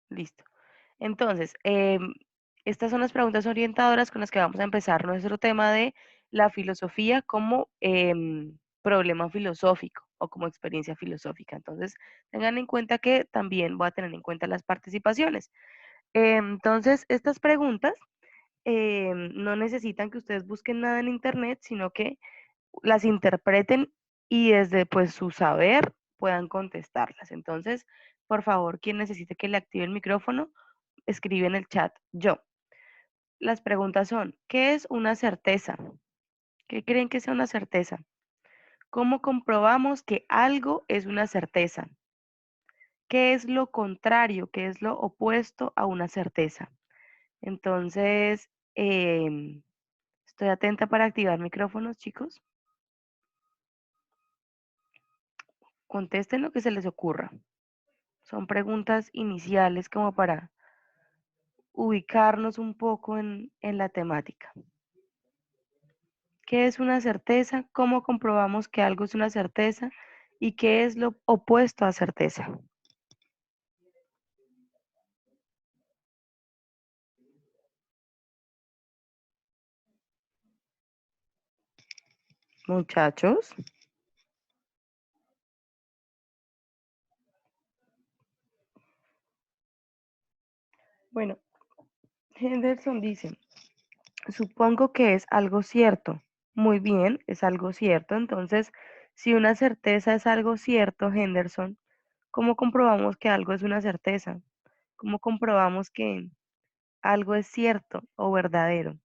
Listo. Entonces, estas son las preguntas orientadoras con las que vamos a empezar nuestro tema de la filosofía como problema filosófico o como experiencia filosófica. Entonces, tengan en cuenta que también voy a tener en cuenta las participaciones. Entonces, estas preguntas no necesitan que ustedes busquen nada en internet, sino que las interpreten y desde pues su saber puedan contestarlas. Entonces, por favor, quien necesite que le active el micrófono, escribe en el chat yo. Las preguntas son, ¿qué es una certeza? ¿Qué creen que sea una certeza? ¿Cómo comprobamos que algo es una certeza? ¿Qué es lo contrario? ¿Qué es lo opuesto a una certeza? Entonces, estoy atenta para activar micrófonos, chicos. Contesten lo que se les ocurra. Son preguntas iniciales como para ubicarnos un poco en la temática. ¿Qué es una certeza? ¿Cómo comprobamos que algo es una certeza? ¿Y qué es lo opuesto a certeza? Muchachos. Bueno, Henderson dice, supongo que es algo cierto. Muy bien, es algo cierto. Entonces, si una certeza es algo cierto, Henderson, ¿cómo comprobamos que algo es una certeza? ¿Cómo comprobamos que algo es cierto o verdadero?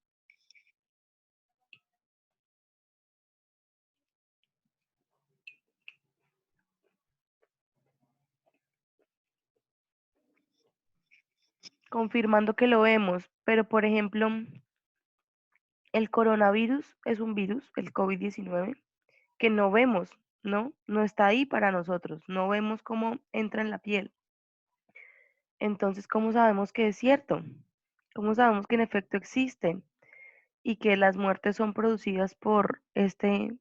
Confirmando que lo vemos, pero por ejemplo, el coronavirus es un virus, el COVID-19, que no vemos, ¿no? No está ahí para nosotros, no vemos cómo entra en la piel. Entonces, ¿cómo sabemos que es cierto? ¿Cómo sabemos que en efecto existe y que las muertes son producidas por este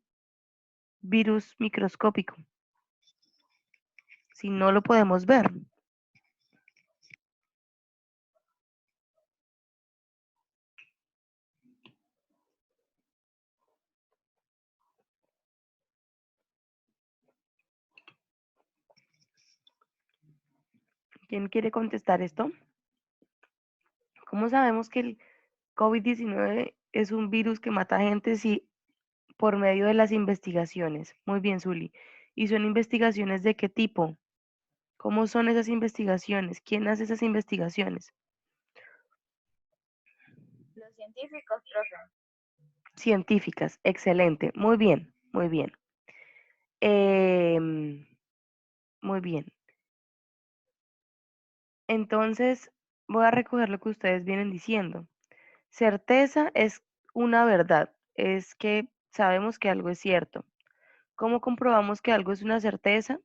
virus microscópico si no lo podemos ver? ¿Quién quiere contestar esto? ¿Cómo sabemos que el COVID-19 es un virus que mata gente si por medio de las investigaciones? Muy bien, Zuli. ¿Y son investigaciones de qué tipo? ¿Cómo son esas investigaciones? ¿Quién hace esas investigaciones? Los científicos, profe. Científicas, excelente, muy bien, muy bien. Muy bien. Entonces, voy a recoger lo que ustedes vienen diciendo. Certeza es una verdad, es que sabemos que algo es cierto. ¿Cómo comprobamos que algo es una certeza?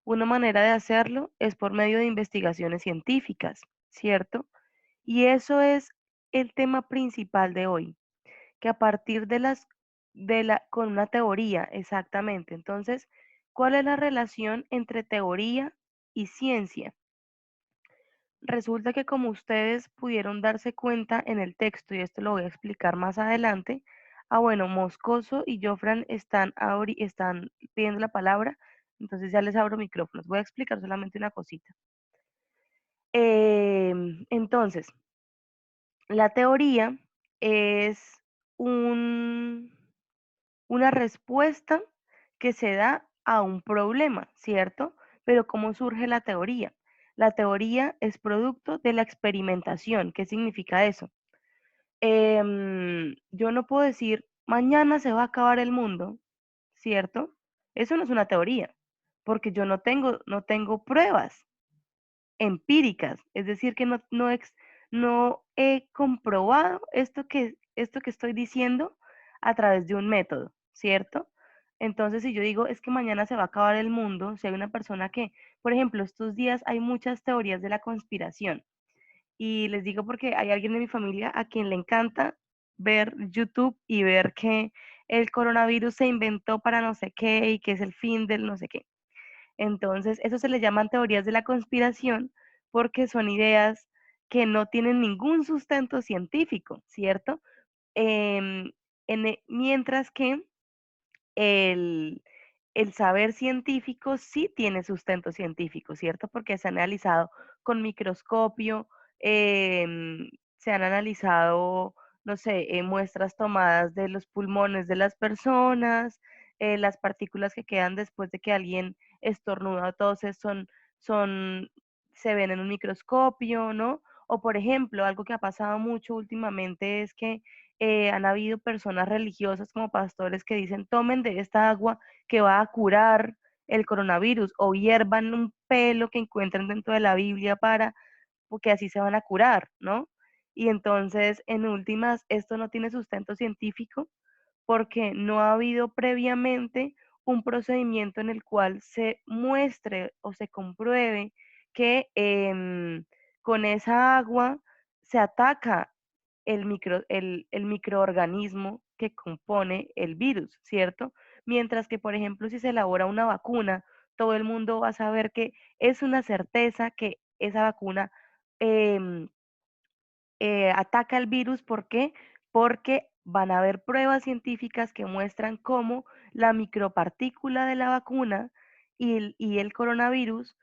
Una manera de hacerlo es por medio de investigaciones científicas, ¿cierto? Y eso es el tema principal de hoy, que a partir con una teoría, exactamente. Entonces, ¿cuál es la relación entre teoría y ciencia? Resulta que como ustedes pudieron darse cuenta en el texto, y esto lo voy a explicar más adelante, bueno, Moscoso y Jofran están pidiendo la palabra, entonces ya les abro micrófonos. Voy a explicar solamente una cosita. Entonces, la teoría es un, una respuesta que se da a un problema, ¿cierto? Pero ¿cómo surge la teoría? La teoría es producto de la experimentación. ¿Qué significa eso? Yo no puedo decir, mañana se va a acabar el mundo, ¿cierto? Eso no es una teoría, porque yo no tengo pruebas empíricas, es decir, que no he comprobado esto que estoy diciendo a través de un método, ¿cierto? Entonces, si yo digo, es que mañana se va a acabar el mundo, si hay una persona que, por ejemplo, estos días hay muchas teorías de la conspiración, y les digo porque hay alguien de mi familia a quien le encanta ver YouTube y ver que el coronavirus se inventó para no sé qué y que es el fin del no sé qué. Entonces, eso se le llaman teorías de la conspiración porque son ideas que no tienen ningún sustento científico, ¿cierto? Em, mientras que el, el saber científico sí tiene sustento científico, ¿cierto? Porque se han analizado con microscopio, se han analizado, no sé, muestras tomadas de los pulmones de las personas, las partículas que quedan después de que alguien estornuda, todos son, se ven en un microscopio, ¿no? O por ejemplo, algo que ha pasado mucho últimamente es que han habido personas religiosas como pastores que dicen tomen de esta agua que va a curar el coronavirus o hiervan un pelo que encuentren dentro de la Biblia para, porque así se van a curar, ¿no? Y entonces, en últimas, esto no tiene sustento científico porque no ha habido previamente un procedimiento en el cual se muestre o se compruebe que con esa agua se ataca el microorganismo que compone el virus, ¿cierto? Mientras que, por ejemplo, si se elabora una vacuna, todo el mundo va a saber que es una certeza que esa vacuna em, ataca el virus. ¿Por qué? Porque van a haber pruebas científicas que muestran cómo la micropartícula de la vacuna y el coronavirus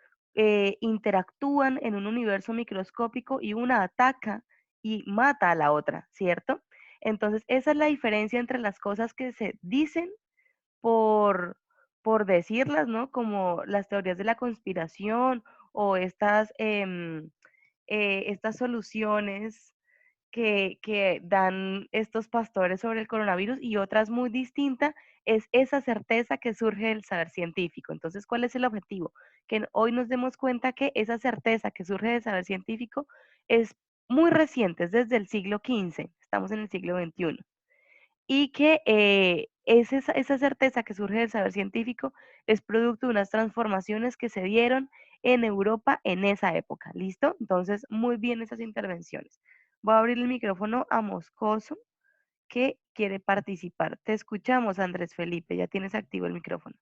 interactúan en un universo microscópico y una ataca y mata a la otra, ¿cierto? Entonces, esa es la diferencia entre las cosas que se dicen por, por decirlas, ¿no? Como las teorías de la conspiración o estas soluciones que dan estos pastores sobre el coronavirus y otras muy distintas es esa certeza que surge del saber científico. Entonces, ¿cuál es el objetivo? Que hoy nos demos cuenta que esa certeza que surge del saber científico es muy reciente, es desde el siglo XV, estamos en el siglo XXI, y que es esa certeza que surge del saber científico es producto de unas transformaciones que se dieron en Europa en esa época. ¿Listo? Entonces, muy bien esas intervenciones. Voy a abrir el micrófono a Moscoso, que quiere participar. Te escuchamos, Andrés Felipe, ya tienes activo el micrófono.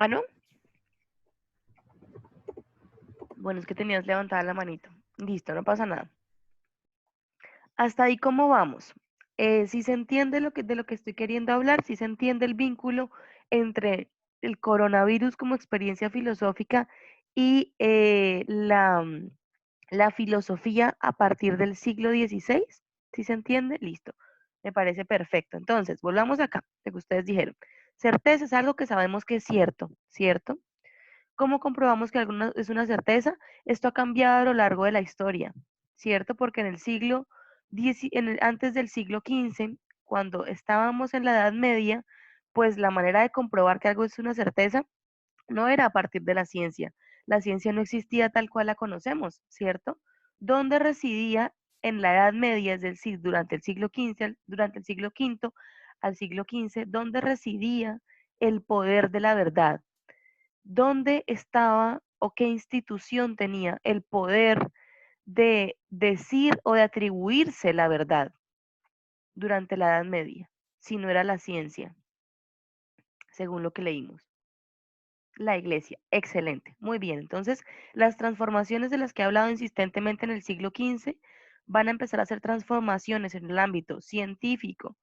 Ah, ¿no? Bueno, es que tenías levantada la manito. Listo, no pasa nada. Hasta ahí, ¿cómo vamos? Si se entiende de lo que estoy queriendo hablar, si se entiende el vínculo entre el coronavirus como experiencia filosófica y la filosofía a partir del siglo XVI. ¿Sí se entiende? Listo. Me parece perfecto. Entonces, volvamos acá, lo que ustedes dijeron. Certeza es algo que sabemos que es cierto, ¿cierto? ¿Cómo comprobamos que alguna es una certeza? Esto ha cambiado a lo largo de la historia, ¿cierto? Porque en el siglo antes del siglo XV, cuando estábamos en la Edad Media, pues la manera de comprobar que algo es una certeza no era a partir de la ciencia. La ciencia no existía tal cual la conocemos, ¿cierto? ¿Dónde residía en la Edad Media, es decir, durante el siglo XV, durante el siglo V al siglo XV, dónde residía el poder de la verdad? ¿Dónde estaba o qué institución tenía el poder de decir o de atribuirse la verdad durante la Edad Media, si no era la ciencia, según lo que leímos? La iglesia, excelente, muy bien. Entonces, las transformaciones de las que he hablado insistentemente en el siglo XV van a empezar a hacer transformaciones en el ámbito científico,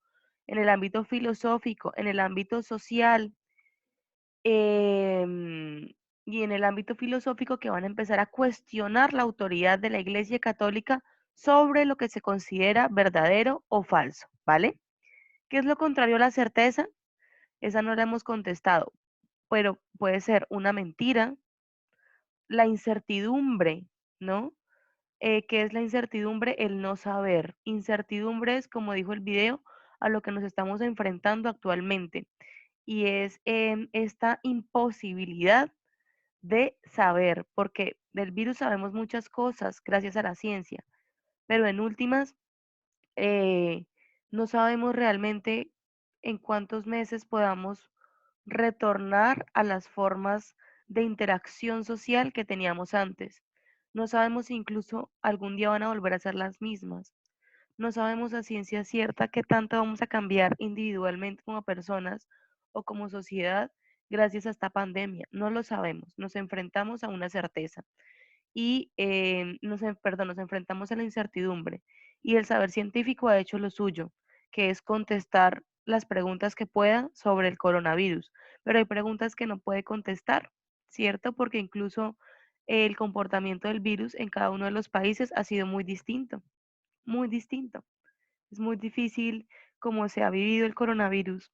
en el ámbito filosófico, en el ámbito social, em, y en el ámbito filosófico, que van a empezar a cuestionar la autoridad de la Iglesia Católica sobre lo que se considera verdadero o falso, ¿vale? ¿Qué es lo contrario a la certeza? Esa no la hemos contestado, pero puede ser una mentira, la incertidumbre, ¿no? ¿Qué es la incertidumbre? El no saber. Incertidumbre es, como dijo el video, a lo que nos estamos enfrentando actualmente, y es esta imposibilidad de saber, porque del virus sabemos muchas cosas gracias a la ciencia, pero en últimas eh, no sabemos realmente en cuántos meses podamos retornar a las formas de interacción social que teníamos antes. No sabemos si incluso algún día van a volver a ser las mismas. No sabemos a ciencia cierta qué tanto vamos a cambiar individualmente como personas o como sociedad gracias a esta pandemia. No lo sabemos. Nos enfrentamos a una certeza y nos enfrentamos a la incertidumbre. Y el saber científico ha hecho lo suyo, que es contestar las preguntas que pueda sobre el coronavirus. Pero hay preguntas que no puede contestar, ¿cierto? Porque incluso el comportamiento del virus en cada uno de los países ha sido muy distinto, muy distinto. Es muy difícil cómo se ha vivido el coronavirus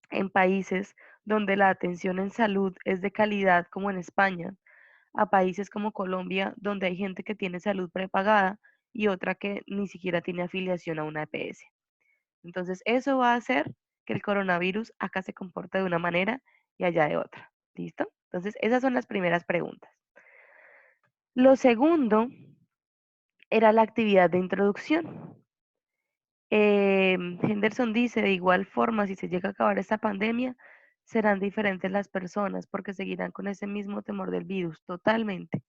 en países donde la atención en salud es de calidad, como en España, a países como Colombia, donde hay gente que tiene salud prepagada y otra que ni siquiera tiene afiliación a una EPS. Entonces, eso va a hacer que el coronavirus acá se comporte de una manera y allá de otra. ¿Listo? Entonces, esas son las primeras preguntas. Lo segundo era la actividad de introducción. Henderson dice, de igual forma, si se llega a acabar esta pandemia, serán diferentes las personas porque seguirán con ese mismo temor del virus. Totalmente,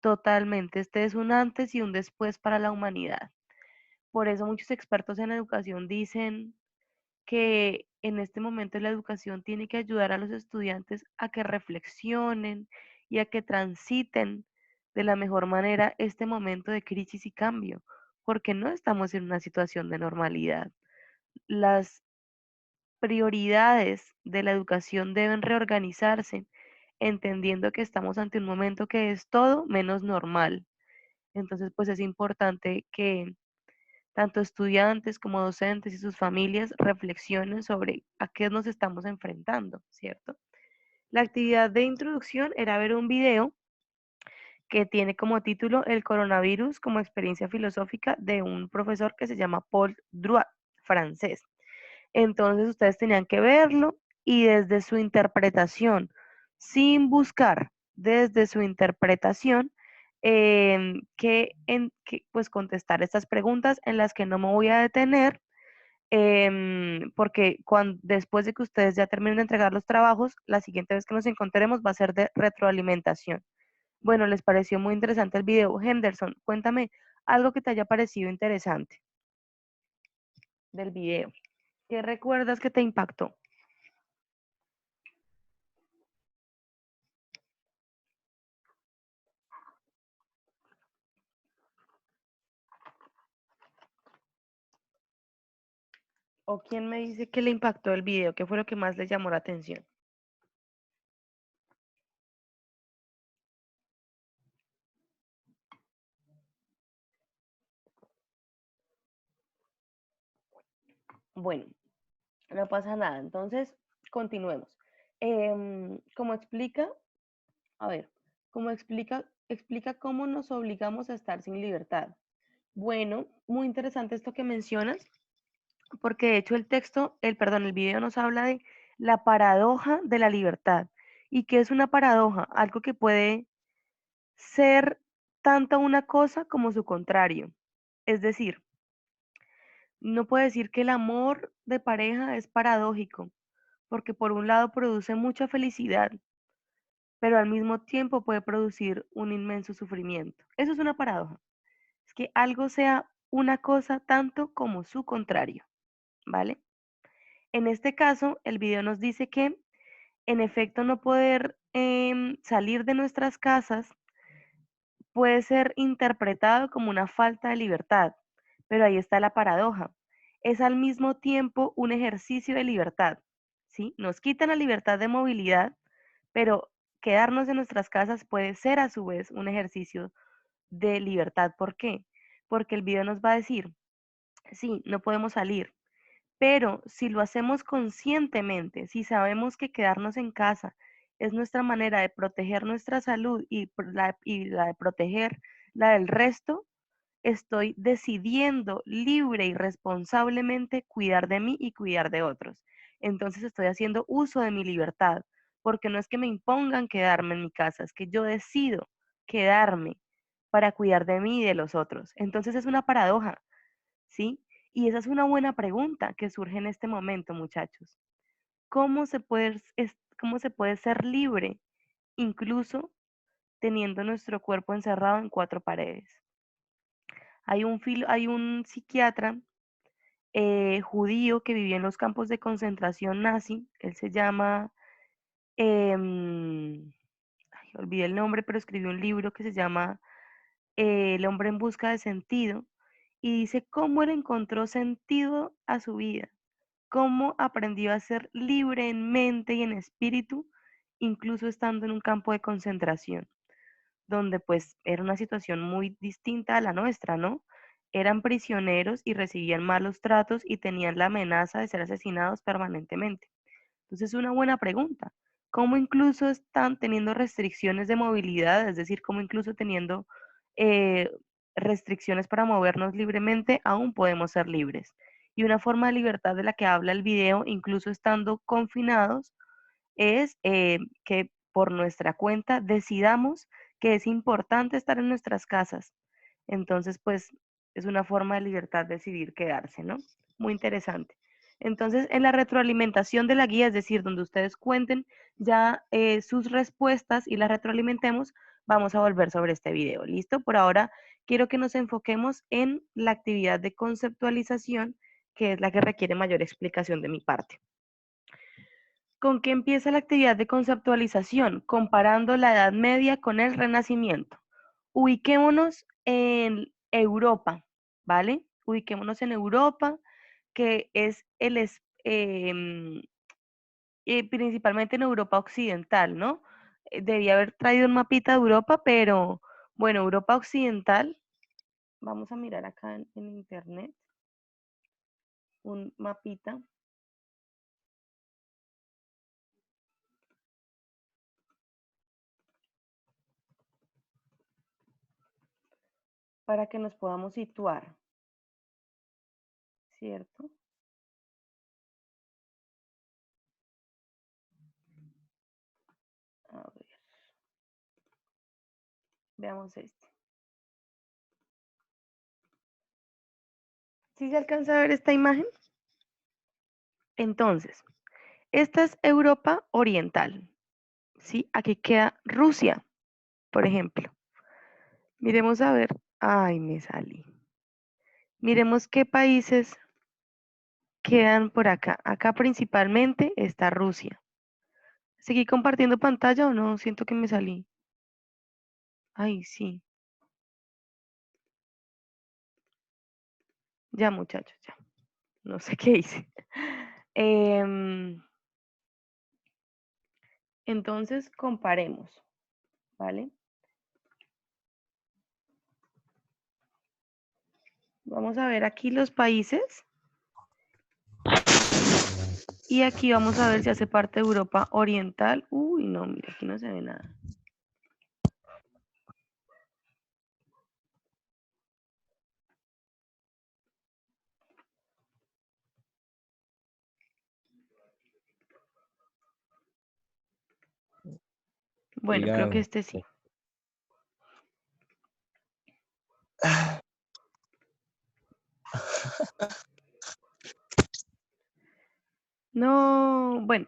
totalmente. Este es un antes y un después para la humanidad. Por eso muchos expertos en educación dicen que en este momento la educación tiene que ayudar a los estudiantes a que reflexionen y a que transiten de la mejor manera este momento de crisis y cambio, porque no estamos en una situación de normalidad. Las prioridades de la educación deben reorganizarse, entendiendo que estamos ante un momento que es todo menos normal. Entonces, pues es importante que tanto estudiantes como docentes y sus familias reflexionen sobre a qué nos estamos enfrentando, ¿cierto? La actividad de introducción era ver un video que tiene como título El coronavirus como experiencia filosófica de un profesor que se llama Paul Druat, francés. Entonces ustedes tenían que verlo y desde su interpretación, sin buscar, desde su interpretación, pues contestar estas preguntas en las que no me voy a detener, porque después de que ustedes ya terminen de entregar los trabajos, la siguiente vez que nos encontremos va a ser de retroalimentación. Bueno, les pareció muy interesante el video. Henderson, cuéntame algo que te haya parecido interesante del video. ¿Qué recuerdas que te impactó? ¿O quién me dice que le impactó el video? ¿Qué fue lo que más le llamó la atención? Bueno, no pasa nada. Entonces, continuemos. Como explica, a ver, como explica cómo nos obligamos a estar sin libertad. Bueno, muy interesante esto que mencionas, porque de hecho el video nos habla de la paradoja de la libertad. ¿Y qué es una paradoja? Algo que puede ser tanto una cosa como su contrario. Es decir, no puede decir que el amor de pareja es paradójico, porque por un lado produce mucha felicidad, pero al mismo tiempo puede producir un inmenso sufrimiento. Eso es una paradoja. Es que algo sea una cosa tanto como su contrario, ¿vale? En este caso, el video nos dice que, en efecto, no poder salir de nuestras casas puede ser interpretado como una falta de libertad, pero ahí está la paradoja. Es al mismo tiempo un ejercicio de libertad, ¿sí? Nos quitan la libertad de movilidad, pero quedarnos en nuestras casas puede ser a su vez un ejercicio de libertad. ¿Por qué? Porque el video nos va a decir, sí, no podemos salir, pero si lo hacemos conscientemente, si sabemos que quedarnos en casa es nuestra manera de proteger nuestra salud y la de proteger la del resto, estoy decidiendo libre y responsablemente cuidar de mí y cuidar de otros. Entonces estoy haciendo uso de mi libertad, porque no es que me impongan quedarme en mi casa, es que yo decido quedarme para cuidar de mí y de los otros. Entonces es una paradoja, ¿sí? Y esa es una buena pregunta que surge en este momento, muchachos. ¿Cómo se puede ser libre incluso teniendo nuestro cuerpo encerrado en cuatro paredes? Hay un psiquiatra judío que vivió en los campos de concentración nazi. Él se llama, olvidé el nombre, pero escribió un libro que se llama El hombre en busca de sentido. Y dice cómo él encontró sentido a su vida, cómo aprendió a ser libre en mente y en espíritu, incluso estando en un campo de concentración, donde pues era una situación muy distinta a la nuestra, ¿no? Eran prisioneros y recibían malos tratos y tenían la amenaza de ser asesinados permanentemente. Entonces, es una buena pregunta. ¿Cómo incluso están teniendo restricciones de movilidad? Es decir, cómo incluso teniendo eh, restricciones para movernos libremente, aún podemos ser libres. Y una forma de libertad de la que habla el video, incluso estando confinados, es que por nuestra cuenta decidamos que es importante estar en nuestras casas. Entonces, pues es una forma de libertad decidir quedarse, ¿no? Muy interesante. Entonces, en la retroalimentación de la guía, es decir, donde ustedes cuenten ya sus respuestas y las retroalimentemos, vamos a volver sobre este video. ¿Listo? Por ahora, quiero que nos enfoquemos en la actividad de conceptualización, que es la que requiere mayor explicación de mi parte. ¿Con qué empieza la actividad de conceptualización? Comparando la Edad Media con el Renacimiento. Ubiquémonos en Europa, ¿vale? Ubiquémonos en Europa, que es principalmente en Europa Occidental, ¿no? Debía haber traído un mapita de Europa, pero bueno, Europa Occidental, vamos a mirar acá en internet, un mapita. Para que nos podamos situar, ¿cierto? A ver, veamos este. ¿Sí se alcanza a ver esta imagen? Entonces, esta es Europa Oriental, ¿sí? Aquí queda Rusia, por ejemplo. Miremos a ver. Ay, me salí. Miremos qué países quedan por acá. Acá principalmente está Rusia. ¿Seguí compartiendo pantalla o no? Siento que me salí. Ay, sí. Ya, muchachos, ya. No sé qué hice. Entonces, comparemos, ¿vale? Vamos a ver aquí los países. Y aquí vamos a ver si hace parte de Europa Oriental. Uy, no, mira, aquí no se ve nada. Bueno, creo que Digan, este sí. No, bueno.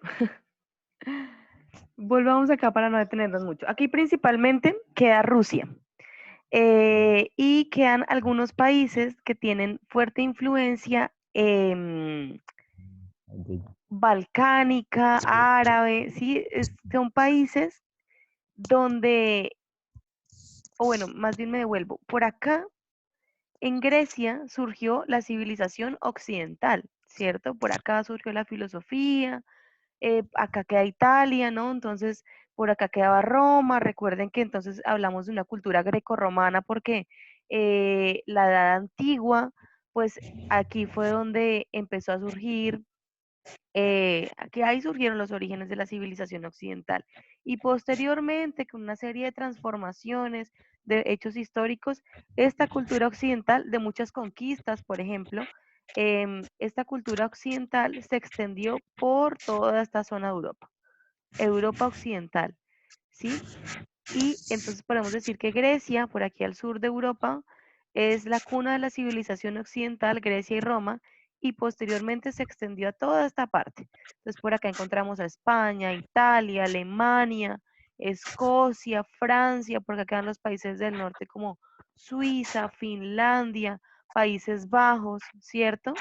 Volvamos acá para no detenernos mucho. Aquí principalmente queda Rusia. Y quedan algunos países que tienen fuerte influencia balcánica, árabe, ¿sí? Son países donde, o bueno, más bien me devuelvo, por acá en Grecia surgió la civilización occidental, ¿cierto? Por acá surgió la filosofía, acá queda Italia, ¿no? Entonces, por acá quedaba Roma. Recuerden que entonces hablamos de una cultura grecorromana porque la edad antigua, pues aquí fue donde empezó a surgir, aquí ahí surgieron los orígenes de la civilización occidental. Y posteriormente, con una serie de transformaciones, de hechos históricos, esta cultura occidental, de muchas conquistas, por ejemplo, esta cultura occidental se extendió por toda esta zona de Europa, Europa occidental, ¿sí? Y entonces podemos decir que Grecia, por aquí al sur de Europa, es la cuna de la civilización occidental, Grecia y Roma, y posteriormente se extendió a toda esta parte. Entonces por acá encontramos a España, Italia, Alemania, Escocia, Francia, porque acá quedan los países del norte como Suiza, Finlandia, Países Bajos, ¿cierto?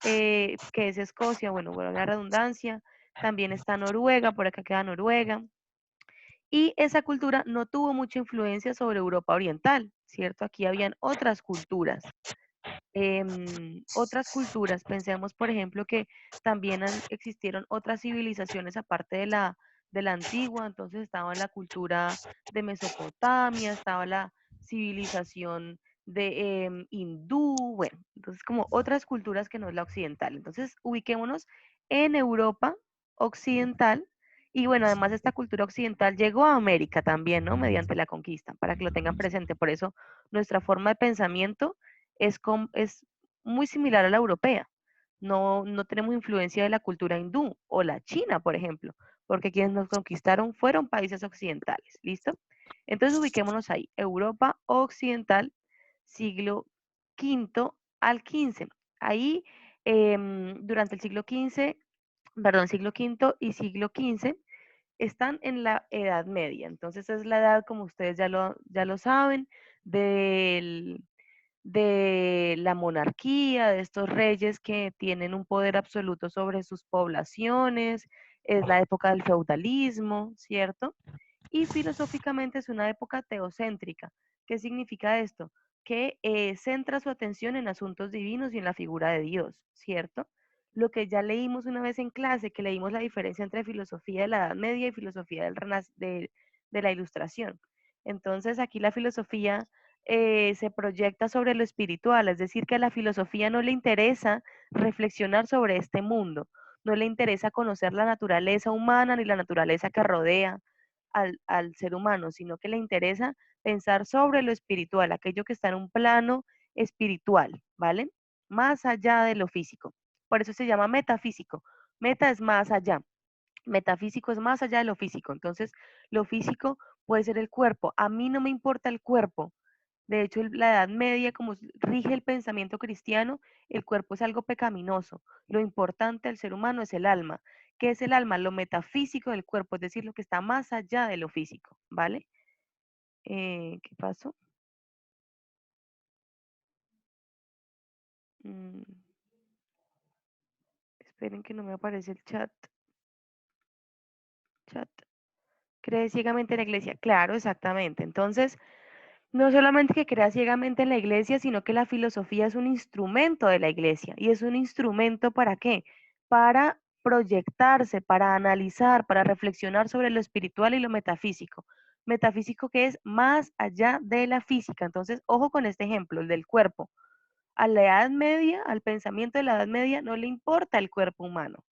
Que es Escocia, bueno, la redundancia. También está Noruega, por acá queda Noruega. Y esa cultura no tuvo mucha influencia sobre Europa Oriental, ¿cierto? Aquí habían otras culturas. Otras culturas, pensemos por ejemplo que también existieron otras civilizaciones aparte de la antigua, entonces estaba la cultura de Mesopotamia, estaba la civilización de hindú, bueno, entonces como otras culturas que no es la occidental. Entonces ubiquémonos en Europa occidental y bueno, además esta cultura occidental llegó a América también, ¿no? Mediante la conquista, para que lo tengan presente. Por eso nuestra forma de pensamiento es muy similar a la europea. No tenemos influencia de la cultura hindú o la china, por ejemplo, porque quienes nos conquistaron fueron países occidentales. ¿Listo? Entonces ubiquémonos ahí. Europa occidental, siglo V al XV. Ahí, durante el siglo XV, perdón, siglo V y siglo XV, están en la Edad Media. Entonces es la edad, como ustedes ya lo saben, del de la monarquía, de estos reyes que tienen un poder absoluto sobre sus poblaciones, es la época del feudalismo, ¿cierto? Y filosóficamente es una época teocéntrica. ¿Qué significa esto? Que centra su atención en asuntos divinos y en la figura de Dios, ¿cierto? Lo que ya leímos una vez en clase, que leímos la diferencia entre filosofía de la Edad Media y filosofía de la Ilustración. Entonces aquí la filosofía se proyecta sobre lo espiritual, es decir, que a la filosofía no le interesa reflexionar sobre este mundo, no le interesa conocer la naturaleza humana ni la naturaleza que rodea al ser humano, sino que le interesa pensar sobre lo espiritual, aquello que está en un plano espiritual, ¿vale? Más allá de lo físico. Por eso se llama metafísico. Meta es más allá. Metafísico es más allá de lo físico. Entonces, lo físico puede ser el cuerpo. A mí no me importa el cuerpo. De hecho, la Edad Media, como rige el pensamiento cristiano, el cuerpo es algo pecaminoso. Lo importante del ser humano es el alma. ¿Qué es el alma? Lo metafísico del cuerpo, es decir, lo que está más allá de lo físico, ¿vale? ¿Qué pasó? Mm, esperen que no me aparece el chat. Chat. Cree ciegamente en la iglesia. Claro, exactamente. Entonces, no solamente que crea ciegamente en la iglesia, sino que la filosofía es un instrumento de la iglesia. ¿Y es un instrumento para qué? Para proyectarse, para analizar, para reflexionar sobre lo espiritual y lo metafísico. Metafísico que es más allá de la física. Entonces, ojo con este ejemplo, el del cuerpo. A la Edad Media, al pensamiento de la Edad Media, no le importa el cuerpo humano.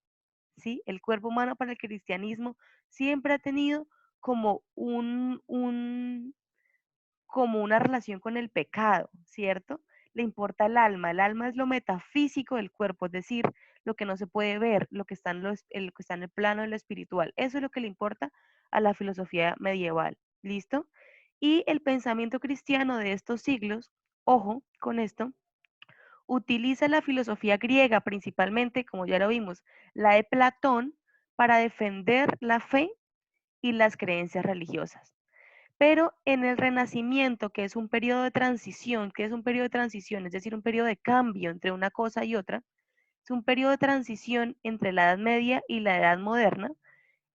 ¿Sí? El cuerpo humano para el cristianismo siempre ha tenido como como una relación con el pecado, ¿cierto? Le importa el alma es lo metafísico del cuerpo, es decir, lo que no se puede ver, lo que está lo que está en el plano de lo espiritual. Eso es lo que le importa a la filosofía medieval, ¿listo? Y el pensamiento cristiano de estos siglos, ojo con esto, utiliza la filosofía griega principalmente, como ya lo vimos, la de Platón, para defender la fe y las creencias religiosas. Pero en el Renacimiento, que es un periodo de transición, que es un periodo de transición, es decir, un periodo de cambio entre una cosa y otra, es un periodo de transición entre la Edad Media y la Edad Moderna,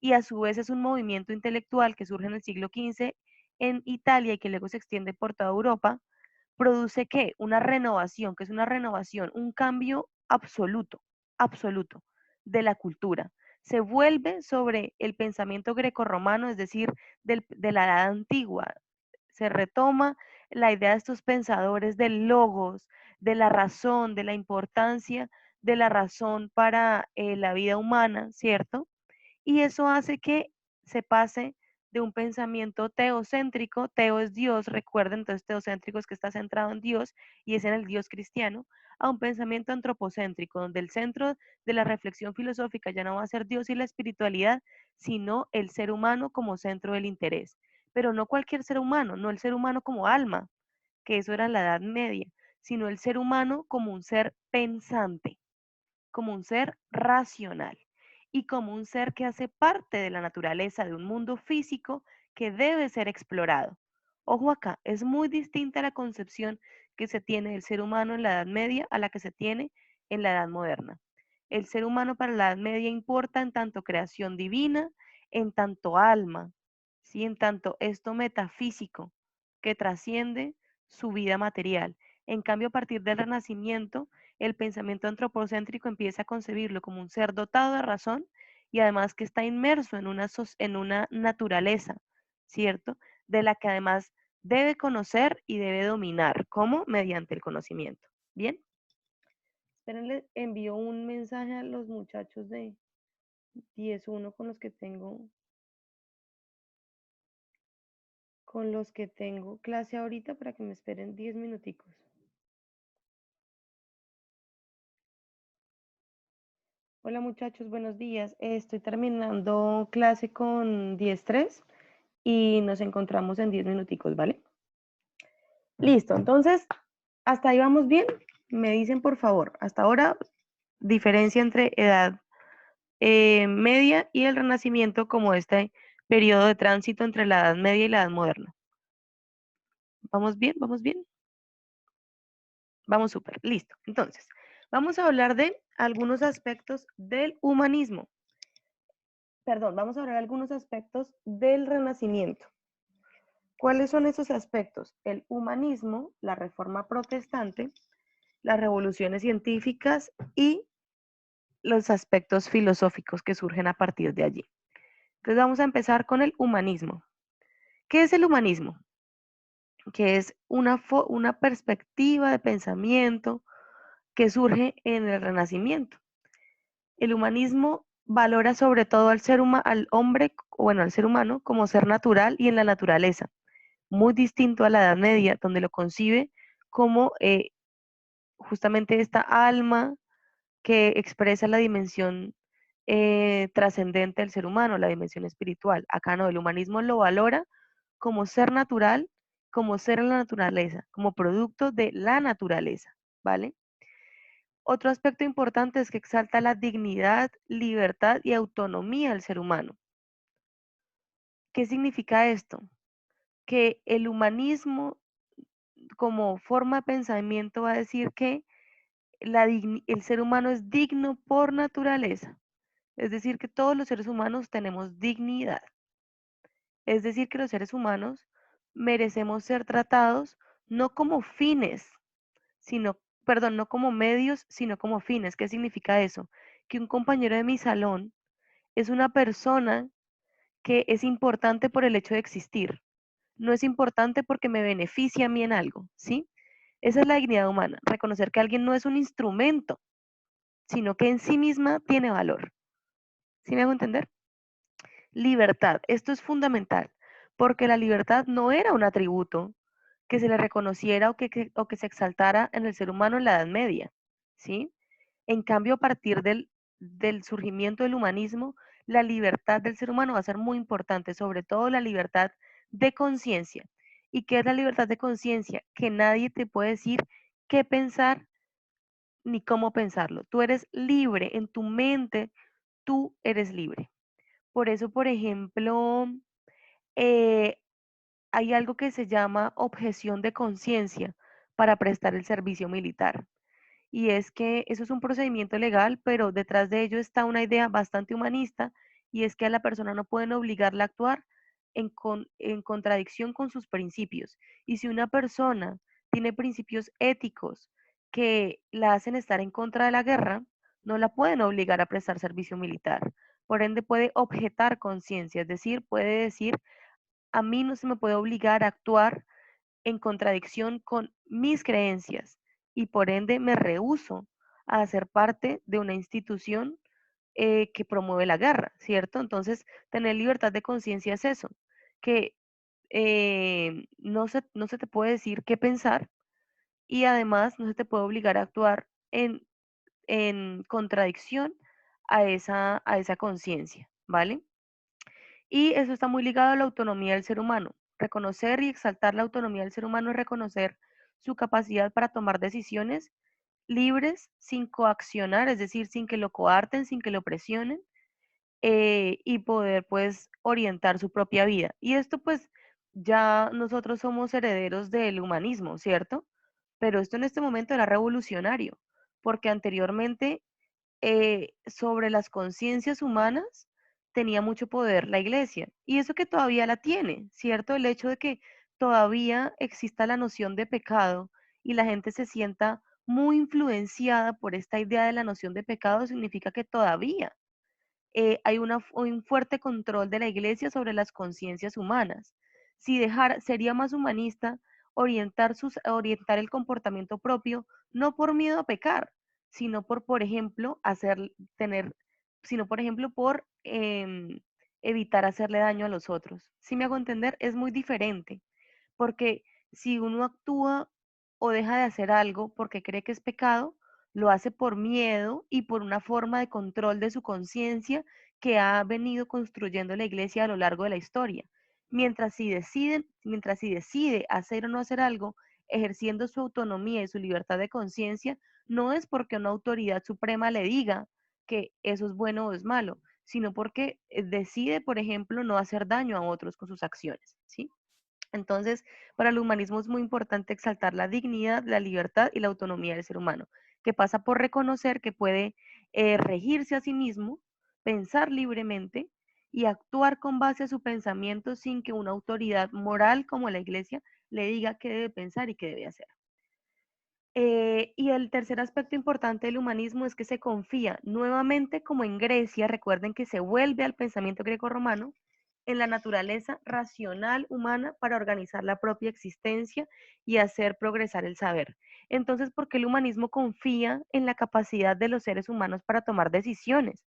y a su vez es un movimiento intelectual que surge en el siglo XV en Italia y que luego se extiende por toda Europa, produce ¿qué? Una renovación, que es una renovación, un cambio absoluto, absoluto de la cultura. Se vuelve sobre el pensamiento grecorromano, es decir, de la edad antigua. Se retoma la idea de estos pensadores del logos, de la razón, de la importancia de la razón para la vida humana, ¿cierto? Y eso hace que se pase de un pensamiento teocéntrico, teo es Dios, recuerden, entonces teocéntrico es que está centrado en Dios y es en el Dios cristiano, a un pensamiento antropocéntrico, donde el centro de la reflexión filosófica ya no va a ser Dios y la espiritualidad, sino el ser humano como centro del interés. Pero no cualquier ser humano, no el ser humano como alma, que eso era la Edad Media, sino el ser humano como un ser pensante, como un ser racional y como un ser que hace parte de la naturaleza de un mundo físico que debe ser explorado. Ojo acá, es muy distinta la concepción que se tiene del ser humano en la Edad Media a la que se tiene en la Edad Moderna. El ser humano para la Edad Media importa en tanto creación divina, en tanto alma, ¿sí? En tanto esto metafísico que trasciende su vida material. En cambio, a partir del Renacimiento, el pensamiento antropocéntrico empieza a concebirlo como un ser dotado de razón y además que está inmerso en una naturaleza, ¿cierto? De la que además debe conocer y debe dominar. ¿Cómo? Mediante el conocimiento. ¿Bien? Esperen, envío un mensaje a los muchachos de 10-1 con los que tengo clase ahorita para que me esperen 10 minuticos. Hola muchachos, buenos días. Estoy terminando clase con 10-3 y nos encontramos en 10 minuticos, ¿vale? Listo, entonces, ¿hasta ahí vamos bien? Me dicen por favor, hasta ahora, diferencia entre edad media y el Renacimiento como este periodo de tránsito entre la Edad Media y la Edad Moderna. ¿Vamos bien? ¿Vamos bien? Vamos súper, listo. Entonces, vamos a hablar de algunos aspectos del humanismo. Perdón, vamos a hablar de algunos aspectos del Renacimiento. ¿Cuáles son esos aspectos? El humanismo, la reforma protestante, las revoluciones científicas y los aspectos filosóficos que surgen a partir de allí. Entonces vamos a empezar con el humanismo. ¿Qué es el humanismo? Que es una perspectiva de pensamiento que surge en el Renacimiento. El humanismo valora sobre todo al hombre, bueno, al ser humano como ser natural y en la naturaleza, muy distinto a la Edad Media, donde lo concibe como justamente esta alma que expresa la dimensión trascendente del ser humano, la dimensión espiritual. Acá no, el humanismo lo valora como ser natural, como ser en la naturaleza, como producto de la naturaleza, ¿vale? Otro aspecto importante es que exalta la dignidad, libertad y autonomía del ser humano. ¿Qué significa esto? Que el humanismo como forma de pensamiento va a decir que el ser humano es digno por naturaleza. Es decir, que todos los seres humanos tenemos dignidad. Es decir, que los seres humanos merecemos ser tratados no como fines, sino, perdón, no como medios, sino como fines. ¿Qué significa eso? Que un compañero de mi salón es una persona que es importante por el hecho de existir. No es importante porque me beneficia a mí en algo, ¿sí? Esa es la dignidad humana, reconocer que alguien no es un instrumento, sino que en sí misma tiene valor. ¿Sí me hago entender? Libertad. Esto es fundamental, porque la libertad no era un atributo que se le reconociera o que se exaltara en el ser humano en la Edad Media, ¿sí? En cambio, a partir del surgimiento del humanismo, la libertad del ser humano va a ser muy importante, sobre todo la libertad de conciencia. ¿Y qué es la libertad de conciencia? Que nadie te puede decir qué pensar ni cómo pensarlo. Tú eres libre en tu mente, tú eres libre. Por eso, por ejemplo, eh, hay algo que se llama objeción de conciencia para prestar el servicio militar. Y es que eso es un procedimiento legal, pero detrás de ello está una idea bastante humanista, y es que a la persona no pueden obligarla a actuar en contradicción con sus principios. Y si una persona tiene principios éticos que la hacen estar en contra de la guerra, no la pueden obligar a prestar servicio militar. Por ende, puede objetar conciencia, es decir, puede decir, a mí no se me puede obligar a actuar en contradicción con mis creencias y por ende me rehúso a ser parte de una institución que promueve la guerra, ¿cierto? Entonces, tener libertad de conciencia es eso, que no se te puede decir qué pensar y además no se te puede obligar a actuar en contradicción a esa conciencia, ¿vale? Y eso está muy ligado a la autonomía del ser humano. Reconocer y exaltar la autonomía del ser humano es reconocer su capacidad para tomar decisiones libres, sin coaccionar, es decir, sin que lo coarten, sin que lo presionen, y poder pues orientar su propia vida. Y esto pues ya nosotros somos herederos del humanismo, ¿cierto? Pero esto en este momento era revolucionario, porque anteriormente sobre las conciencias humanas tenía mucho poder la iglesia. Y eso que todavía la tiene, ¿cierto? El hecho de que todavía exista la noción de pecado y la gente se sienta muy influenciada por esta idea de la noción de pecado significa que todavía hay un fuerte control de la iglesia sobre las conciencias humanas. Si dejar, sería más humanista orientar el comportamiento propio, no por miedo a pecar, sino por ejemplo, sino por ejemplo, por evitar hacerle daño a los otros. Si me hago entender, es muy diferente, porque si uno actúa o deja de hacer algo porque cree que es pecado, lo hace por miedo y por una forma de control de su conciencia que ha venido construyendo la iglesia a lo largo de la historia. Mientras si decide hacer o no hacer algo, ejerciendo su autonomía y su libertad de conciencia, no es porque una autoridad suprema le diga que eso es bueno o es malo, sino porque decide, por ejemplo, no hacer daño a otros con sus acciones, ¿sí? Entonces, para el humanismo es muy importante exaltar la dignidad, la libertad y la autonomía del ser humano, que pasa por reconocer que puede regirse a sí mismo, pensar libremente y actuar con base a su pensamiento sin que una autoridad moral como la iglesia le diga qué debe pensar y qué debe hacer. Y el tercer aspecto importante del humanismo es que se confía nuevamente, como en Grecia, recuerden que se vuelve al pensamiento greco-romano, en la naturaleza racional humana para organizar la propia existencia y hacer progresar el saber. Entonces, ¿por qué el humanismo confía en la capacidad de los seres humanos para tomar decisiones?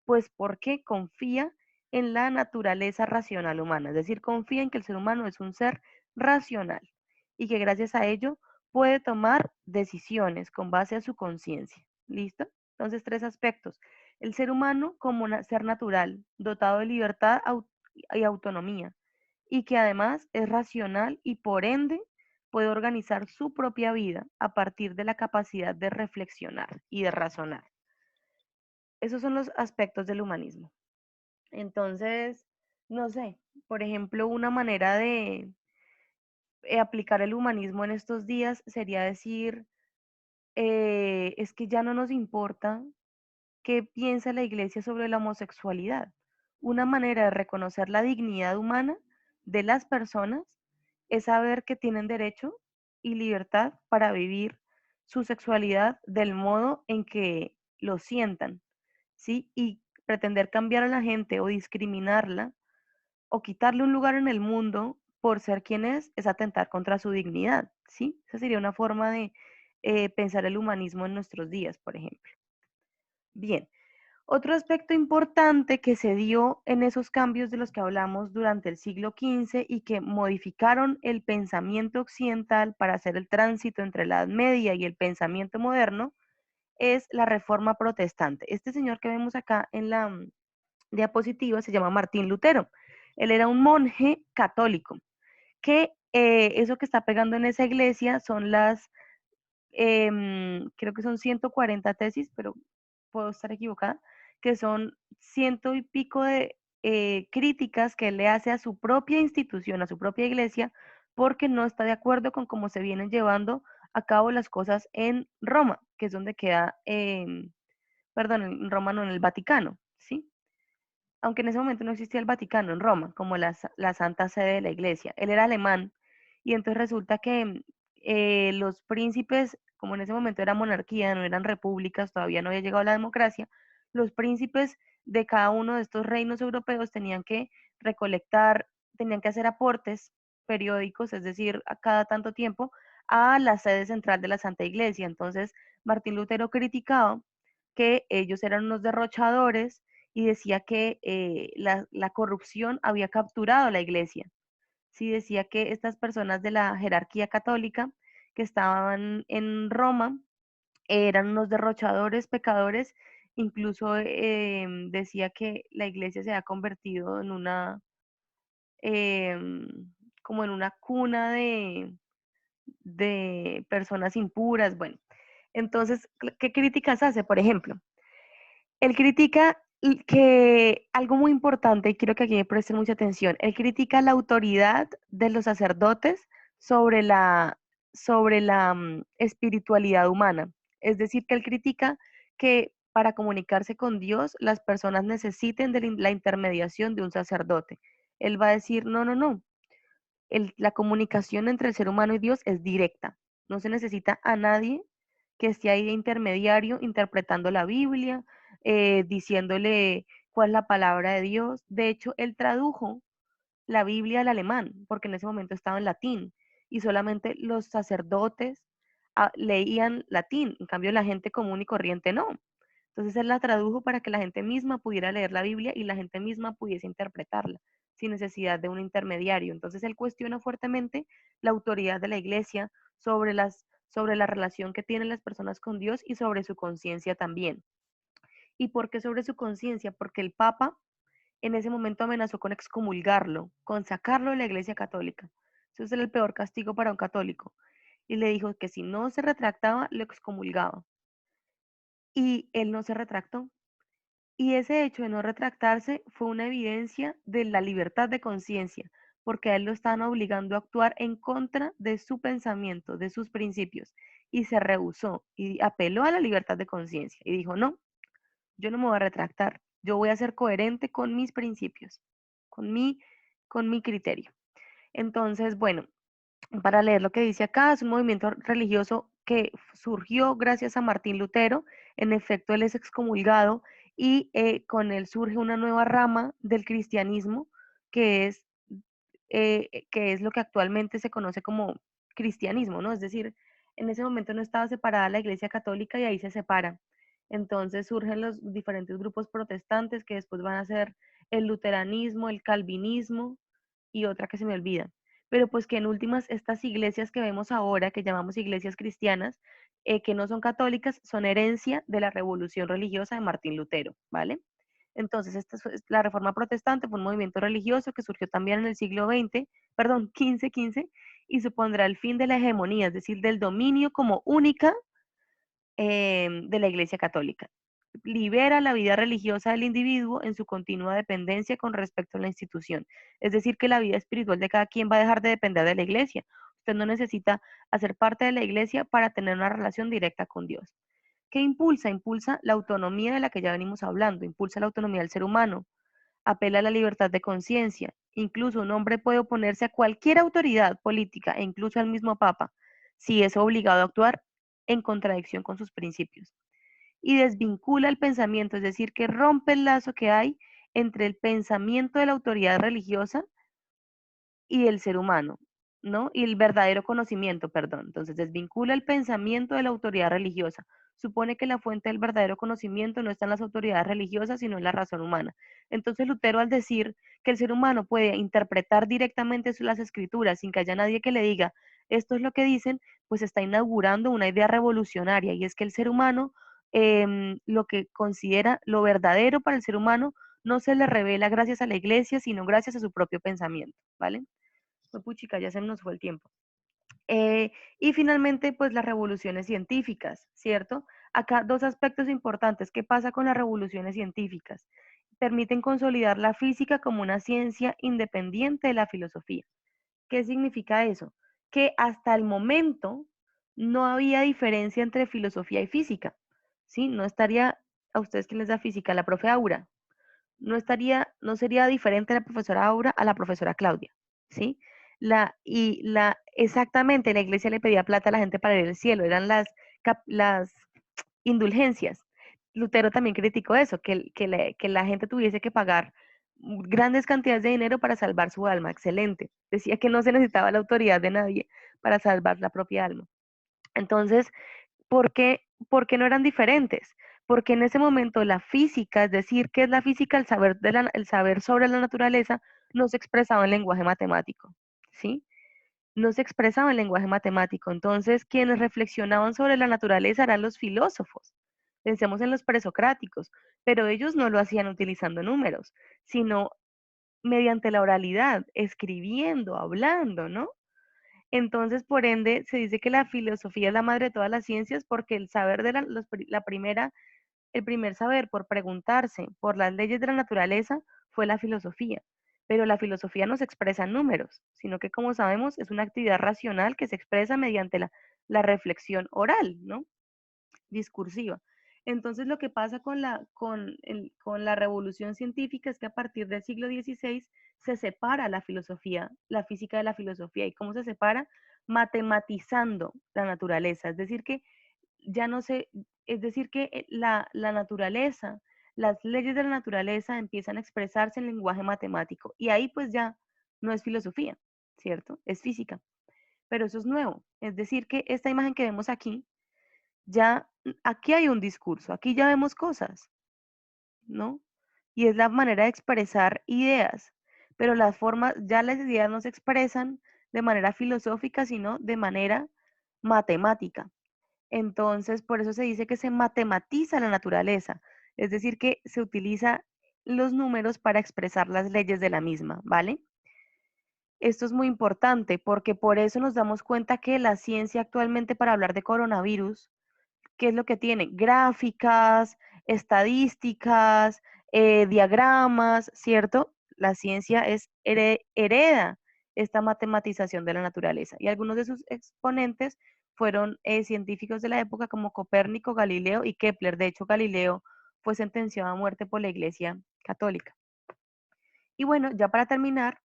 Pues porque confía en la naturaleza racional humana, es decir, confía en que el ser humano es un ser racional y que gracias a ello puede tomar decisiones con base a su conciencia. ¿Listo? Entonces, tres aspectos. El ser humano como ser natural, dotado de libertad y autonomía, y que además es racional y por ende puede organizar su propia vida a partir de la capacidad de reflexionar y de razonar. Esos son los aspectos del humanismo. Entonces, no sé, por ejemplo, una manera de aplicar el humanismo en estos días sería decir, es que ya no nos importa qué piensa la iglesia sobre la homosexualidad. Una manera de reconocer la dignidad humana de las personas es saber que tienen derecho y libertad para vivir su sexualidad del modo en que lo sientan, ¿sí? Y pretender cambiar a la gente o discriminarla o quitarle un lugar en el mundo por ser quien es atentar contra su dignidad, ¿sí? Esa sería una forma de pensar el humanismo en nuestros días, por ejemplo. Bien, otro aspecto importante que se dio en esos cambios de los que hablamos durante el siglo XV y que modificaron el pensamiento occidental para hacer el tránsito entre la Edad Media y el pensamiento moderno es la Reforma Protestante. Este señor que vemos acá en la diapositiva se llama Martín Lutero. Él era un monje católico que eso que está pegando en esa iglesia son creo que son 140 tesis, pero puedo estar equivocada, que son ciento y pico de críticas que él le hace a su propia institución, a su propia iglesia, porque no está de acuerdo con cómo se vienen llevando a cabo las cosas en Roma, que es donde queda, perdón, en Roma no, en el Vaticano, ¿sí? Aunque en ese momento no existía el Vaticano en Roma, como la santa sede de la iglesia. Él era alemán y entonces resulta que los príncipes, como en ese momento era monarquía, no eran repúblicas, todavía no había llegado la democracia, los príncipes de cada uno de estos reinos europeos tenían que recolectar, tenían que hacer aportes periódicos, es decir, a cada tanto tiempo, a la sede central de la Santa Iglesia. Entonces, Martín Lutero criticaba que ellos eran unos derrochadores y decía que la corrupción había capturado la iglesia. Sí, decía que estas personas de la jerarquía católica que estaban en Roma eran unos derrochadores, pecadores, incluso decía que la iglesia se ha convertido en como en una cuna de personas impuras, bueno. Entonces, ¿qué críticas hace? Por ejemplo, él critica que algo muy importante, y quiero que aquí me presten mucha atención, él critica la autoridad de los sacerdotes sobre la espiritualidad humana. Es decir, que él critica que para comunicarse con Dios las personas necesiten de la intermediación de un sacerdote. Él va a decir, no, no, no, la comunicación entre el ser humano y Dios es directa. No se necesita a nadie que esté ahí de intermediario interpretando la Biblia, diciéndole cuál es la palabra de Dios. De hecho, él tradujo la Biblia al alemán, porque en ese momento estaba en latín, y solamente los sacerdotes leían latín, en cambio la gente común y corriente no. Entonces él la tradujo para que la gente misma pudiera leer la Biblia y la gente misma pudiese interpretarla sin necesidad de un intermediario. Entonces él cuestiona fuertemente la autoridad de la iglesia sobre la relación que tienen las personas con Dios y sobre su conciencia también. ¿Y por qué sobre su conciencia? Porque el Papa en ese momento amenazó con excomulgarlo, con sacarlo de la iglesia católica. Eso es el peor castigo para un católico. Y le dijo que si no se retractaba, lo excomulgaba. Y él no se retractó. Y ese hecho de no retractarse fue una evidencia de la libertad de conciencia, porque a él lo estaban obligando a actuar en contra de su pensamiento, de sus principios, y se rehusó y apeló a la libertad de conciencia y dijo, no, yo no me voy a retractar, yo voy a ser coherente con mis principios, con mi, con mi criterio. Entonces, bueno, para leer lo que dice acá, es un movimiento religioso que surgió gracias a Martín Lutero. En efecto, él es excomulgado y con él surge una nueva rama del cristianismo que es, que es lo que actualmente se conoce como cristianismo, ¿no? Es decir, en ese momento no estaba separada la Iglesia Católica y ahí se separa. Entonces surgen los diferentes grupos protestantes que después van a ser el luteranismo, el calvinismo y otra que se me olvida. Pero pues que en últimas estas iglesias que vemos ahora, que llamamos iglesias cristianas, que no son católicas, son herencia de la revolución religiosa de Martín Lutero, ¿vale? Entonces, la Reforma Protestante fue un movimiento religioso que surgió también en el siglo XX, perdón, XV, y supondrá el fin de la hegemonía, es decir, del dominio como única de la Iglesia Católica. Libera la vida religiosa del individuo en su continua dependencia con respecto a la institución. Es decir, que la vida espiritual de cada quien va a dejar de depender de la Iglesia. Usted no necesita hacer parte de la Iglesia para tener una relación directa con Dios. ¿Qué impulsa? Impulsa la autonomía de la que ya venimos hablando, impulsa la autonomía del ser humano, apela a la libertad de conciencia. Incluso un hombre puede oponerse a cualquier autoridad política e incluso al mismo Papa si es obligado a actuar en contradicción con sus principios. Y desvincula el pensamiento, es decir, que rompe el lazo que hay entre el pensamiento de la autoridad religiosa y el ser humano, ¿no? Y el verdadero conocimiento, perdón. Entonces, desvincula el pensamiento de la autoridad religiosa. Supone que la fuente del verdadero conocimiento no está en las autoridades religiosas, sino en la razón humana. Entonces, Lutero, al decir que el ser humano puede interpretar directamente las escrituras sin que haya nadie que le diga, esto es lo que dicen, pues está inaugurando una idea revolucionaria, y es que el ser humano, lo que considera lo verdadero para el ser humano, no se le revela gracias a la iglesia, sino gracias a su propio pensamiento, ¿vale? Pues puchica, ya se nos fue el tiempo. Y finalmente, pues las revoluciones científicas, ¿cierto? Acá dos aspectos importantes. ¿Qué pasa con las revoluciones científicas? Permiten consolidar la física como una ciencia independiente de la filosofía. ¿Qué significa eso? Que hasta el momento no había diferencia entre filosofía y física, ¿sí? No estaría, a ustedes que les da física, la profe Aura, no sería diferente la profesora Aura a la profesora Claudia, ¿sí? Exactamente, la iglesia le pedía plata a la gente para ir al cielo, eran las indulgencias. Lutero también criticó eso, que la gente tuviese que pagar grandes cantidades de dinero para salvar su alma, excelente. Decía que no se necesitaba la autoridad de nadie para salvar la propia alma. Entonces, ¿por qué no eran diferentes? Porque en ese momento la física, es decir, ¿qué es la física? El saber sobre la naturaleza no se expresaba en lenguaje matemático, ¿sí? No se expresaba en lenguaje matemático. Entonces, quienes reflexionaban sobre la naturaleza eran los filósofos. Pensemos en los presocráticos, pero ellos no lo hacían utilizando números, sino mediante la oralidad, escribiendo, hablando, ¿no? Entonces, por ende, se dice que la filosofía es la madre de todas las ciencias porque el saber de la primera el primer saber por preguntarse por las leyes de la naturaleza fue la filosofía. Pero la filosofía no se expresa en números, sino que como sabemos es una actividad racional que se expresa mediante la reflexión oral, ¿no? Discursiva. Entonces lo que pasa con la revolución científica es que a partir del siglo XVI se separa la filosofía, la física de la filosofía. ¿Y cómo se separa? Matematizando la naturaleza. Es decir, que ya no se, es decir, que la naturaleza, las leyes de la naturaleza empiezan a expresarse en lenguaje matemático. Y ahí pues ya no es filosofía, ¿cierto? Es física. Pero eso es nuevo. Es decir, que esta imagen que vemos aquí, ya aquí hay un discurso, aquí ya vemos cosas, ¿no? Y es la manera de expresar ideas, pero las formas, ya las ideas no se expresan de manera filosófica, sino de manera matemática. Entonces, por eso se dice que se matematiza la naturaleza, es decir, que se utiliza los números para expresar las leyes de la misma, ¿vale? Esto es muy importante porque por eso nos damos cuenta que la ciencia actualmente para hablar de coronavirus, ¿qué es lo que tiene? Gráficas, estadísticas, diagramas, ¿cierto? La ciencia hereda esta matematización de la naturaleza. Y algunos de sus exponentes fueron científicos de la época como Copérnico, Galileo y Kepler. De hecho, Galileo fue sentenciado a muerte por la Iglesia Católica. Y bueno, ya para terminar,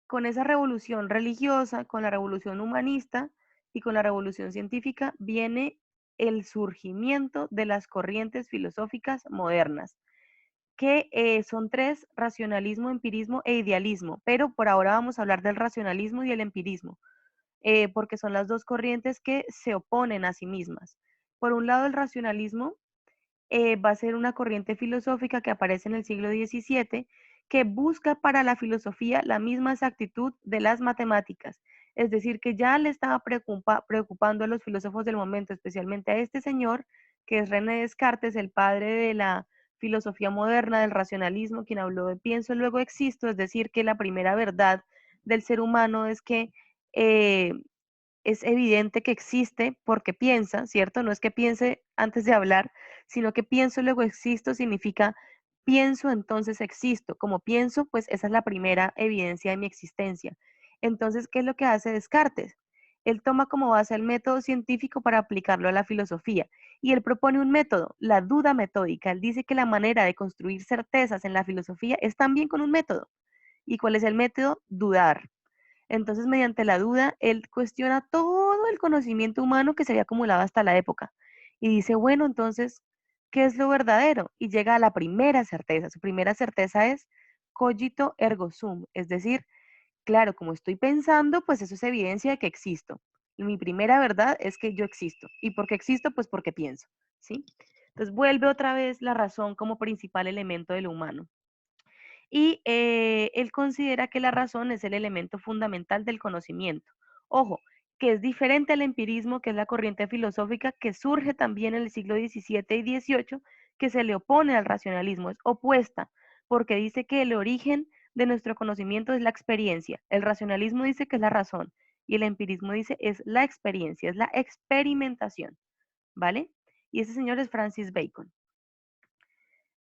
con esa revolución religiosa, con la revolución humanista y con la revolución científica, viene el surgimiento de las corrientes filosóficas modernas, que son tres: racionalismo, empirismo e idealismo. Pero por ahora vamos a hablar del racionalismo y el empirismo, porque son las dos corrientes que se oponen a sí mismas. Por un lado, el racionalismo va a ser una corriente filosófica que aparece en el siglo XVII, que busca para la filosofía la misma exactitud de las matemáticas. Es decir, que ya le estaba preocupando a los filósofos del momento, especialmente a este señor, que es René Descartes, el padre de la filosofía moderna, del racionalismo, quien habló de pienso, luego existo, es decir, que la primera verdad del ser humano es que eh, es evidente que existe porque piensa, ¿cierto? No es que piense antes de hablar, sino que pienso, luego existo, significa pienso, entonces existo. Como pienso, pues esa es la primera evidencia de mi existencia. Entonces, ¿qué es lo que hace Descartes? Él toma como base el método científico para aplicarlo a la filosofía y él propone un método, la duda metódica. Él dice que la manera de construir certezas en la filosofía es también con un método. ¿Y cuál es el método? Dudar. Entonces, mediante la duda, él cuestiona todo el conocimiento humano que se había acumulado hasta la época y dice, bueno, entonces, ¿qué es lo verdadero? Y llega a la primera certeza. Su primera certeza es cogito ergo sum, es decir, claro, como estoy pensando, pues eso es evidencia de que existo. Mi primera verdad es que yo existo. ¿Y por qué existo? Pues porque pienso, ¿sí? Entonces vuelve otra vez la razón como principal elemento de lo humano. Y él considera que la razón es el elemento fundamental del conocimiento. Ojo, que es diferente al empirismo, que es la corriente filosófica que surge también en el siglo XVII y XVIII, que se le opone al racionalismo, es opuesta, porque dice que el origen de nuestro conocimiento es la experiencia. El racionalismo dice que es la razón y el empirismo dice es la experiencia, es la experimentación, ¿vale? Y ese señor es Francis Bacon.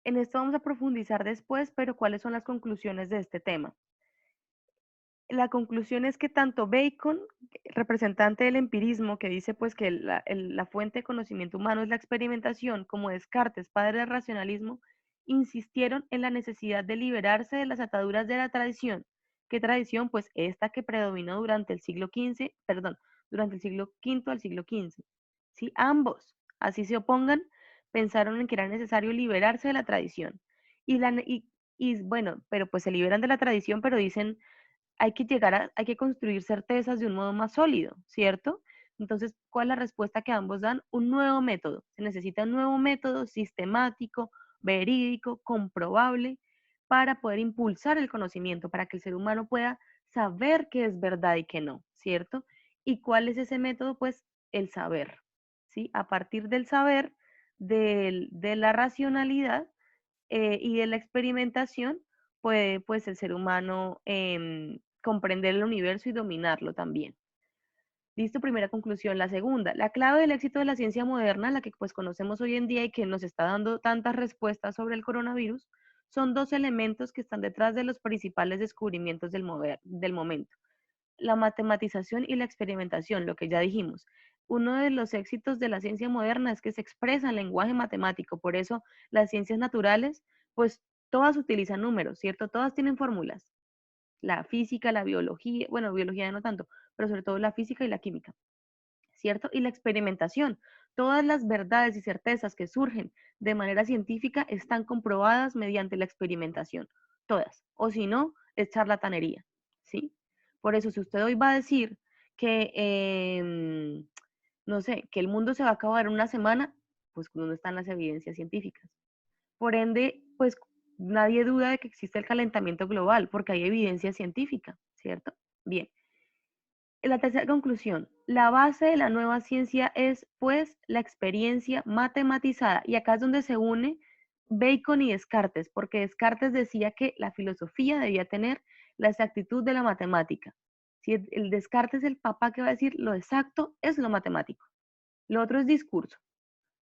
En esto vamos a profundizar después, pero ¿cuáles son las conclusiones de este tema? La conclusión es que tanto Bacon, representante del empirismo, que dice pues que la fuente de conocimiento humano es la experimentación, como Descartes, padre del racionalismo, insistieron en la necesidad de liberarse de las ataduras de la tradición. ¿Qué tradición? Pues esta que predominó durante el siglo XV, perdón, durante el siglo V al siglo XV. ¿Sí? Ambos, así se opongan, pensaron en que era necesario liberarse de la tradición. Y bueno, pero pues se liberan de la tradición, pero dicen hay que construir certezas de un modo más sólido, ¿cierto? Entonces, ¿cuál es la respuesta que ambos dan? Un nuevo método. Se necesita un nuevo método sistemático, verídico, comprobable, para poder impulsar el conocimiento, para que el ser humano pueda saber qué es verdad y qué no, ¿cierto? ¿Y cuál es ese método? Pues el saber, ¿sí? A partir del saber, de la racionalidad y de la experimentación, puede pues el ser humano comprender el universo y dominarlo también. Listo, primera conclusión. La segunda, la clave del éxito de la ciencia moderna, la que pues conocemos hoy en día y que nos está dando tantas respuestas sobre el coronavirus, son dos elementos que están detrás de los principales descubrimientos del momento: la matematización y la experimentación, lo que ya dijimos. Uno de los éxitos de la ciencia moderna es que se expresa en lenguaje matemático, por eso las ciencias naturales, pues todas utilizan números, ¿cierto? Todas tienen fórmulas. La física, la biología, bueno, biología no tanto, pero sobre todo la física y la química, ¿cierto? Y la experimentación. Todas las verdades y certezas que surgen de manera científica están comprobadas mediante la experimentación. Todas. O si no, es charlatanería, ¿sí? Por eso, si usted hoy va a decir que, no sé, que el mundo se va a acabar en una semana, pues no están las evidencias científicas. Por ende, pues nadie duda de que existe el calentamiento global, porque hay evidencia científica, ¿cierto? Bien. La tercera conclusión, la base de la nueva ciencia es, pues, la experiencia matematizada. Y acá es donde se une Bacon y Descartes, porque Descartes decía que la filosofía debía tener la exactitud de la matemática. Si el Descartes es el papá que va a decir lo exacto es lo matemático. Lo otro es discurso.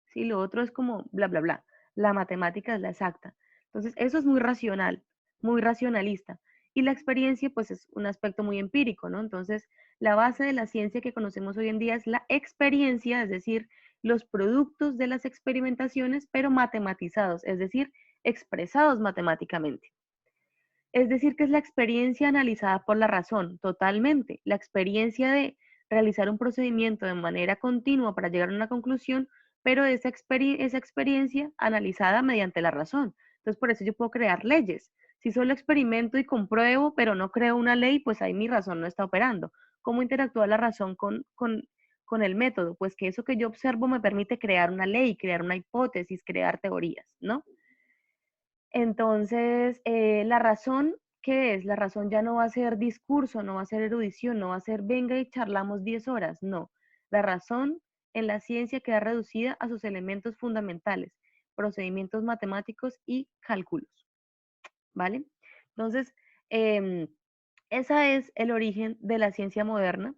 ¿Sí? Lo otro es como bla, bla, bla. La matemática es la exacta. Entonces, eso es muy racional, muy racionalista. Y la experiencia, pues, es un aspecto muy empírico, ¿no? Entonces, la base de la ciencia que conocemos hoy en día es la experiencia, es decir, los productos de las experimentaciones, pero matematizados, es decir, expresados matemáticamente. Es decir, que es la experiencia analizada por la razón, totalmente. La experiencia de realizar un procedimiento de manera continua para llegar a una conclusión, pero esa experiencia analizada mediante la razón. Entonces, por eso yo puedo crear leyes. Si solo experimento y compruebo, pero no creo una ley, pues ahí mi razón no está operando. ¿Cómo interactúa la razón con el método? Pues que eso que yo observo me permite crear una ley, crear una hipótesis, crear teorías, ¿no? Entonces, la razón, ¿qué es? La razón ya no va a ser discurso, no va a ser erudición, no va a ser venga y charlamos 10 horas, no. La razón en la ciencia queda reducida a sus elementos fundamentales, procedimientos matemáticos y cálculos, ¿vale? Entonces, eh, ese es el origen de la ciencia moderna.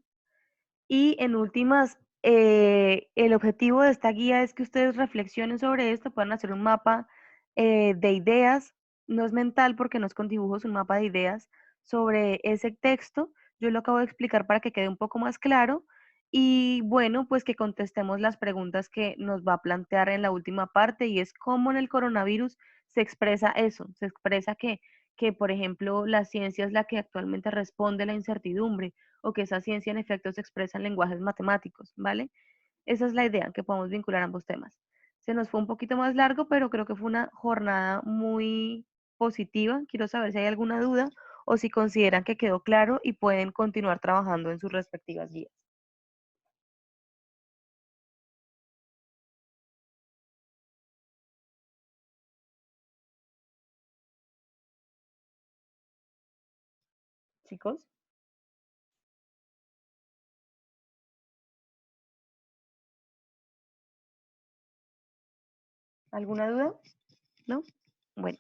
Y en últimas, el objetivo de esta guía es que ustedes reflexionen sobre esto, puedan hacer un mapa de ideas, no es mental porque no es con dibujos, un mapa de ideas sobre ese texto. Yo lo acabo de explicar para que quede un poco más claro. Y bueno, pues que contestemos las preguntas que nos va a plantear en la última parte y es cómo en el coronavirus se expresa eso, se expresa que por ejemplo, la ciencia es la que actualmente responde a la incertidumbre o que esa ciencia en efecto se expresa en lenguajes matemáticos, ¿vale? Esa es la idea, que podamos vincular ambos temas. Se nos fue un poquito más largo, pero creo que fue una jornada muy positiva. Quiero saber si hay alguna duda o si consideran que quedó claro y pueden continuar trabajando en sus respectivas guías. Chicos, ¿alguna duda? ¿No? Bueno,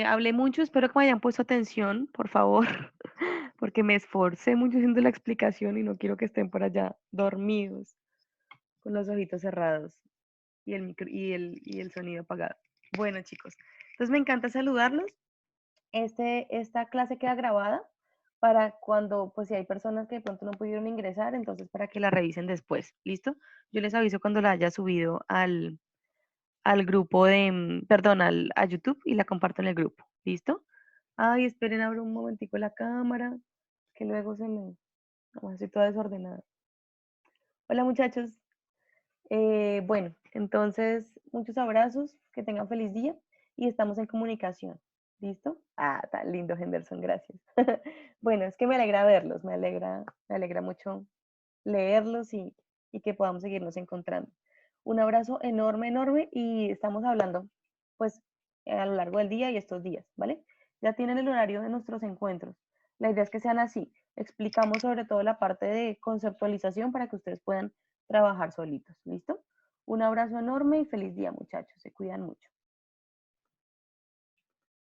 hablé mucho, espero que me hayan puesto atención, por favor, porque me esforcé mucho haciendo la explicación y no quiero que estén por allá dormidos con los ojitos cerrados y el sonido apagado. Bueno, chicos, entonces me encanta saludarlos. Esta clase queda grabada para cuando, pues si hay personas que de pronto no pudieron ingresar, entonces para que la revisen después. ¿Listo? Yo les aviso cuando la haya subido al grupo de, perdón, a YouTube y la comparto en el grupo. ¿Listo? Ay, esperen, abro un momentico la cámara, que luego se me... No, estoy toda desordenada. Hola muchachos. Bueno, entonces muchos abrazos, que tengan feliz día y estamos en comunicación. ¿Listo? Ah, tan lindo, Henderson, gracias. Bueno, es que me alegra verlos, me alegra mucho leerlos y que podamos seguirnos encontrando. Un abrazo enorme, enorme y estamos hablando pues a lo largo del día y estos días, ¿vale? Ya tienen el horario de nuestros encuentros. La idea es que sean así. Explicamos sobre todo la parte de conceptualización para que ustedes puedan trabajar solitos, ¿listo? Un abrazo enorme y feliz día, muchachos. Se cuidan mucho.